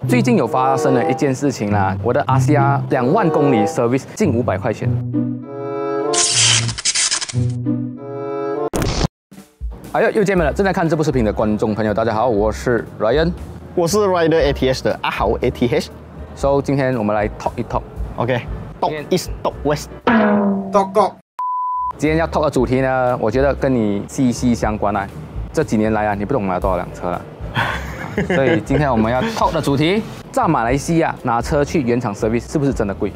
最近有发生了一件事情啦，我的阿西亚2万公里 service 近500块钱。哎呦，又见面了！正在看这部视频的观众朋友，大家好，我是 Ryan， 我是 Rider ATH 的阿豪 ATH。So 今天我们来 talk 一 talk。OK。Talk East Talk West。Talk Talk。今天要 talk 的主题呢，我觉得跟你息息相关啊。这几年来啊，你不懂买了多少辆车了。所以今天我们要 talk 的主题，在马来西亚拿车去原厂 service 是不是真的贵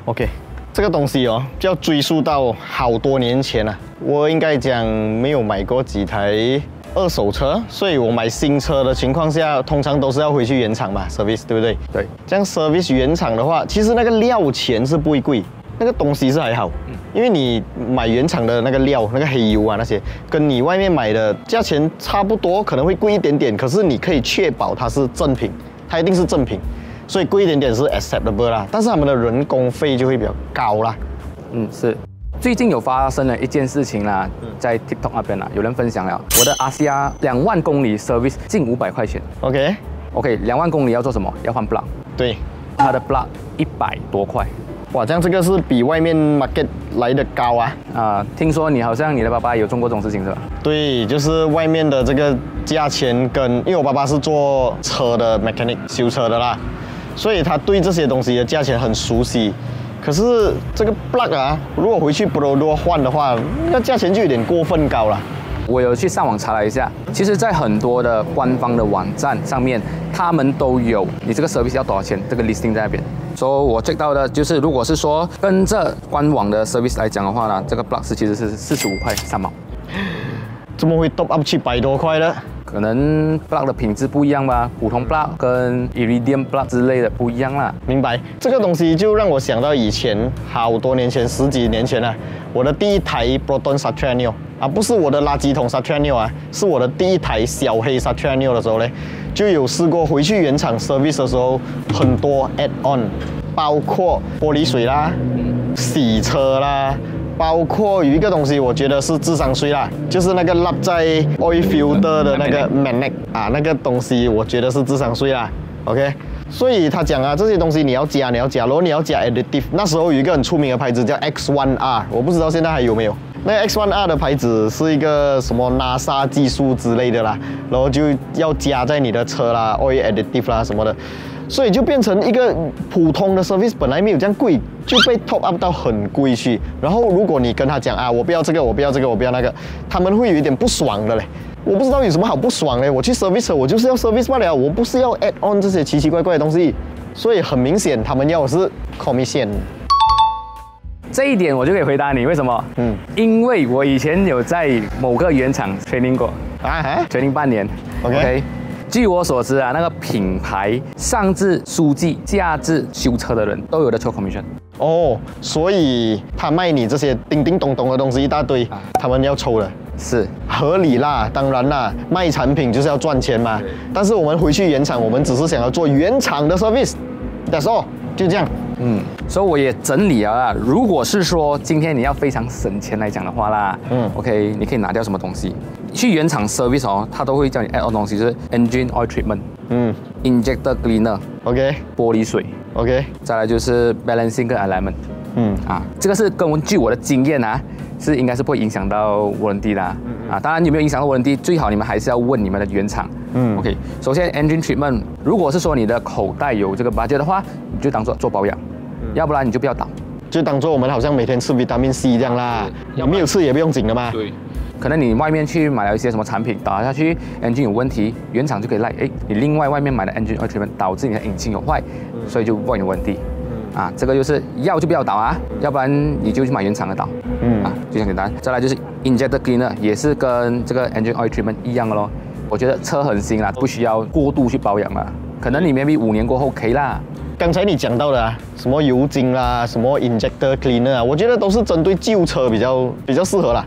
？OK， 这个东西哦，就要追溯到好多年前了。我应该讲没有买过几台二手车，所以我买新车的情况下，通常都是要回去原厂嘛 service， 对不对？对。这样 service 原厂的话，其实那个料钱是不会贵，那个东西是还好。因为你买原厂的那个料、那个黑油啊那些，跟你外面买的价钱差不多，可能会贵一点点，可是你可以确保它是正品，它一定是正品，所以贵一点点是 acceptable 啦。但是他们的人工费就会比较高啦。是。最近有发生了一件事情啦，在 TikTok 那边啦，有人分享了我的阿西亚2万公里 service 近500块钱。OK，2万公里要做什么？要换 plug。对，它的 plug 100多块。哇，这样这个是比外面 market 来的高啊！听说你好像你的爸爸有做过这种事情是吧？对，就是外面的这个价钱跟，因为我爸爸是做车的 mechanic 修车的啦，所以他对这些东西的价钱很熟悉。可是这个 plug 啊，如果回去 Bro 换的话，那价钱就有点过分高了。我有去上网查了一下，其实，在很多的官方的网站上面，他们都有你这个 service 要多少钱，这个 listing 在那边。所以我 check 到的就是，如果是说跟着官网的 service 来讲的话呢，这个 plug 其实是45块3毛。怎么会 top up 700多块呢？可能 plug 的品质不一样吧，普通 plug 跟 Iridium plug 之类的不一样啦。明白，这个东西就让我想到以前好多年前，10几年前了，我的第一台 Proton Satriano 啊，不是我的垃圾桶 Satriano 啊，是我的第一台小黑 Satriano 的时候呢，就有试过回去原厂 service 的时候，很多 add on， 包括玻璃水啦、洗车啦。包括有一个东西，我觉得是智商税啦，就是那个 lap 在 oil filter 的那个 magnet 啊，那个东西我觉得是智商税啦。OK， 所以他讲啊，这些东西你要加，然后你要加 additive。那时候有一个很出名的牌子叫 X1R， 我不知道现在还有没有。那个 X1R 的牌子是一个什么 NASA 技术之类的啦，然后就要加在你的车啦 ，oil additive 啦什么的。所以就变成一个普通的 service， 本来没有这样贵，就被 top up 到很贵去。然后如果你跟他讲啊，我不要这个，我不要这个，我不要那个，他们会有一点不爽的嘞。我不知道有什么好不爽嘞，我去 service 我就是要 service 罢了，我不是要 add on 这些奇奇怪怪的东西。所以很明显，他们要的是 commission。这一点我就可以回答你，为什么？因为我以前有在某个原厂 training 过training 半年。OK。据我所知啊，那个品牌上至书记，下至修车的人都有的抽 commission。哦，所以他卖你这些叮叮咚咚的东西一大堆，他们要抽的，是合理啦。当然啦，卖产品就是要赚钱嘛。但是我们回去原厂，我们只是想要做原厂的 service。That's all， 就这样。所以我也整理了啦。如果是说今天你要非常省钱来讲的话啦，OK， 你可以拿掉什么东西？去原厂 service 哦，他都会叫你 add on 东西，就是 engine oil treatment，injector cleaner，OK， 玻璃水，OK， 再来就是 balancing 跟 alignment，这个是据我的经验啊，是应该是不会影响到warranty的当然有没有影响到warranty，最好你们还是要问你们的原厂，OK， 首先 engine treatment， 如果是说你的口袋有这个 budget 的话，你就当做保养，要不然你就不要倒，就当做我们好像每天吃 vitamin C 这样啦，没有吃也不用紧的嘛。对。可能你外面去买了一些什么产品，倒下去 engine 有问题，原厂就可以赖，你另外面买的 engine oil treatment 导致你的引擎有坏，所以就问有问题，这个就是要就不要倒啊，要不然你就去买原厂的倒，就这样简单。再来就是 injector cleaner， 也是跟这个 engine oil treatment 一样的咯。我觉得车很新啦，不需要过度去保养啦，可能你 maybe 5年过后可以啦。刚才你讲到的什么油精啦，什么 injector cleaner 我觉得都是针对旧车比较适合啦。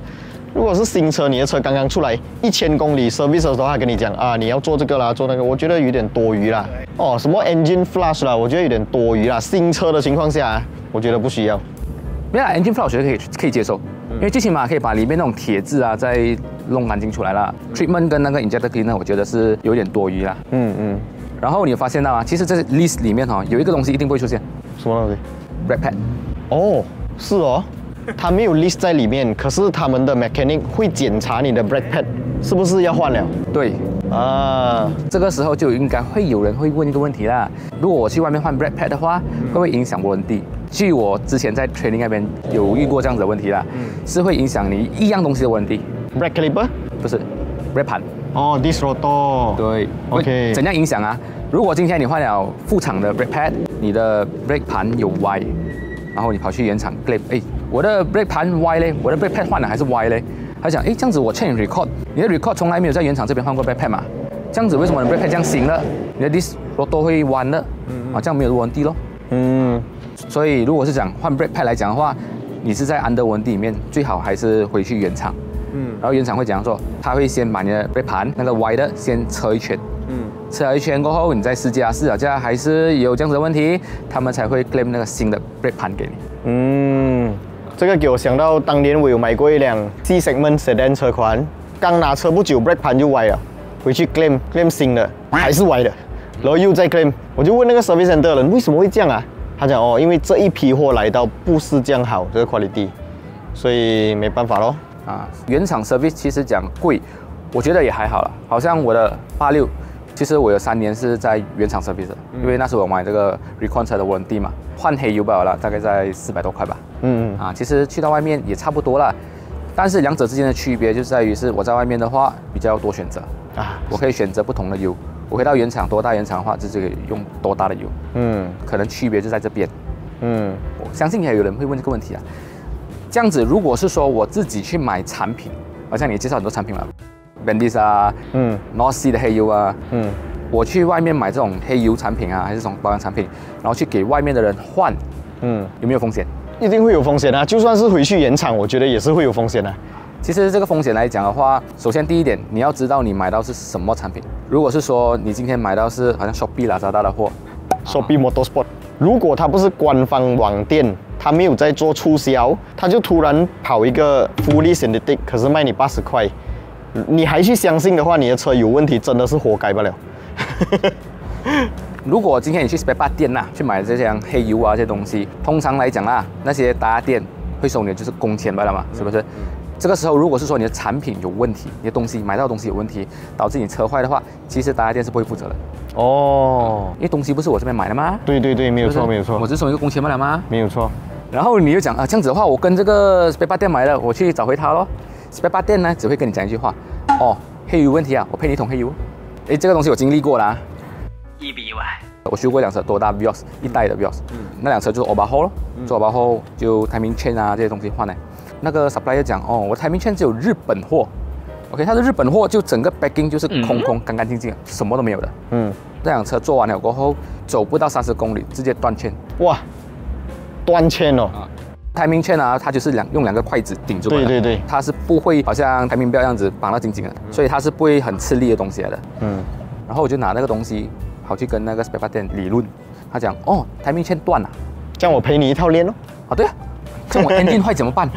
如果是新车，你的车刚刚出来1000公里 service 的时候，他跟你讲啊，你要做这个啦，做那个，我觉得有点多余啦。什么 engine flush 啦，我觉得有点多余啦。新车的情况下，我觉得不需要。没有 engine flush 我觉得可以接受，因为最起码可以把里面那种铁质啊再弄干净出来啦。treatment 跟那个 injector cleaner 我觉得是有点多余啦。然后你有发现到吗？其实这 list 里面有一个东西一定不会出现什么东西？ ，brake pad。哦，是哦，它没有 list 在里面，可是他们的 mechanic 会检查你的 brake pad 是不是要换了。对。啊，这个时候就应该会有人会问一个问题啦：如果我去外面换 brake pad 的话，会不会影响warranty地？据我之前在 training 那边有遇过这样子的问题啦，是会影响你一样东西的warranty。brake caliper 不是 brake 盘。哦 ，disc rotor。对 ，OK。怎样影响啊？如果今天你换了副厂的 brake pad， 你的 brake 盘有歪，然后你跑去原厂 claim， 哎，我的 brake 盘歪嘞，我的 brake pad 换了还是歪嘞？他讲，哎，这样子我 check record， 你的 record 从来没有在原厂这边换过 brake pad 嘛？这样子为什么你的 brake pad 这样醒了？你的 disc rotor 会弯了，这样没有warranty咯。所以如果是讲换 brake pad 来讲的话，你是在 under warranty 里面，最好还是回去原厂。然后原厂会怎样做？他会先把你的 brake 盘那个歪的先车一圈。车了一圈过后，你再试驾还是有这样子的问题，他们才会 claim 那个新的 brake 盘给你。这个给我想到当年我有买过一辆 C segment sedan 车款，刚拿车不久 brake 盘就歪了，回去 claim 新的还是歪的，然后又再 claim， 我就问那个 service center 的人为什么会这样啊？他讲哦，因为这一批货来到不是这样好，这个 quality， 所以没办法咯。原厂 service 其实讲贵，我觉得也还好了。好像我的86，其实我有3年是在原厂 service 的，因为那时候我买这个 recon 车的 warranty 嘛，换黑油罢了，大概在400多块吧。其实去到外面也差不多啦，但是两者之间的区别就在于是我在外面的话比较多选择我可以选择不同的油。我回到原厂多大原厂的话，就是可以用多大的油。可能区别就在这边。我相信也有人会问这个问题啊。这样子，如果是说我自己去买产品，好像你介绍很多产品了 ，Bendis 啊，North Sea 的黑油啊，我去外面买这种黑油产品啊，还是这种保养产品，然后去给外面的人换，有没有风险？一定会有风险啊！就算是回去原厂，我觉得也是会有风险的。其实这个风险来讲的话，首先第一点，你要知道你买到是什么产品。如果是说你今天买到是好像 Shopee 啦、Lazada 的货 ，Shopee Motorsport， 如果它不是官方网店，它没有在做促销，它就突然跑一个 Fully Synthetic， 可是卖你80块，你还去相信的话，你的车有问题，真的是活该不了。如果今天你去 spare part 店去买这些黑油啊这些东西，通常来讲那些大店会收你的就是工钱罢了嘛，是不是？这个时候如果是说你的产品有问题，你的东西买到的东西有问题，导致你车坏的话，其实大店是不会负责的。因为东西不是我这边买的吗？对，没有错，没有错，我只收一个工钱罢了吗？没有错。然后你又讲这样子的话，我跟这个 spare part 店买了，我去找回他咯。spare part 店呢只会跟你讲一句话，黑油问题我配你一桶黑油。这个东西我经历过啦。意不意外？我修过一辆车，多大 Vios 一代的 Vios，那辆车就是 overhaul 咯，做 overhaul 就 timing chain 这些东西换那个 supplier 讲我 timing chain 只有日本货 ，OK， 它的日本货就整个 packing 就是空干干净净，什么都没有的。那辆车做完了过后，走不到30公里，直接断圈。哇，断圈哦。timing chain它就是用2个筷子顶住。对，它是不会好像 timing belt 这样子绑到紧紧的，所以它是不会很吃力的东西来的。然后我就拿那个东西跑去跟那个 spare part 店理论，他讲timing chain 断了，这样我赔你一套链咯。对啊，这样我 engine 坏怎么办？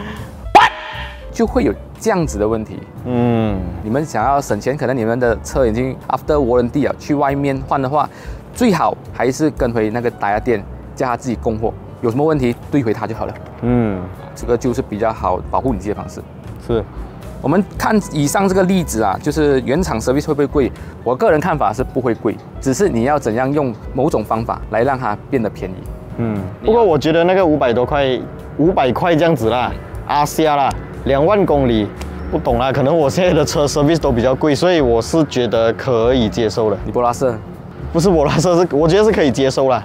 就会有这样子的问题。你们想要省钱，可能你们的车已经 after warranty 了，去外面换的话，最好还是跟回那个大店，叫他自己供货，有什么问题对回他就好了。这个就是比较好保护你自己的方式。是。我们看以上这个例子就是原厂 service 会不会贵？我个人看法是不会贵，只是你要怎样用某种方法来让它变得便宜。不过我觉得那个500多块，500块这样子啦，RCR啦，2万公里，不懂啦，可能我现在的车 service 都比较贵，所以我是觉得可以接受的。你波拉瑟？不是波拉瑟，我觉得是可以接受啦。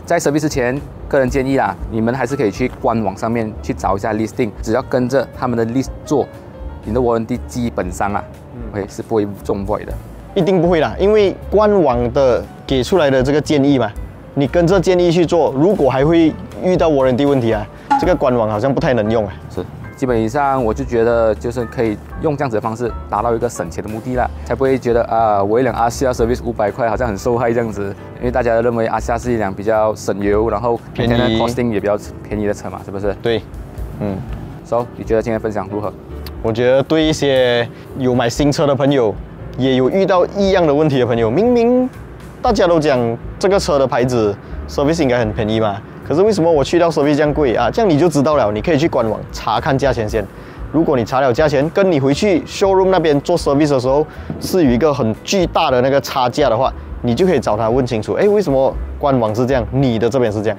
在 service 之前，个人建议你们还是可以去官网上面去找一下 listing， 只要跟着他们的 list 做。你的 warranty 基本上是不会中 void 的，一定不会啦，因为官网的给出来的这个建议嘛，你跟着建议去做，如果还会遇到 warranty 问题这个官网好像不太能用是，基本上我就觉得就是可以用这样子的方式达到一个省钱的目的啦，才不会觉得我一辆 RCR service 500块好像很受害这样子，因为大家认为 RCR 是一辆比较省油，然后便宜 costing 也比较便宜的车嘛，是不是？对。So 你觉得今天分享如何？我觉得对一些有买新车的朋友，也有遇到一样的问题的朋友，明明大家都讲这个车的牌子 service 应该很便宜嘛，可是为什么我去到 service 这样贵啊？这样你就知道了，你可以去官网查看价钱先。如果你查了价钱，跟你回去 showroom 那边做 service 的时候是有一个很巨大的那个差价的话，你就可以找他问清楚，哎，为什么官网是这样，你的这边是这样，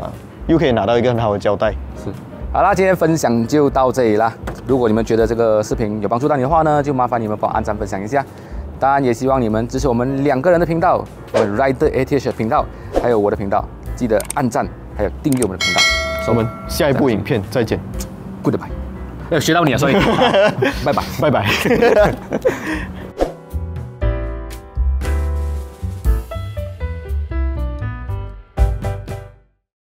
啊，又可以拿到一个很好的交代。是，好啦，今天分享就到这里啦。如果你们觉得这个视频有帮助到你的话呢，就麻烦你们帮我按赞分享一下。当然也希望你们支持我们2个人的频道，我们 Rider ATH 的频道，还有我的频道，记得按赞，还有订阅我们的频道。我们下一部影片再见 ，Goodbye。学到你了，所以拜拜，拜拜。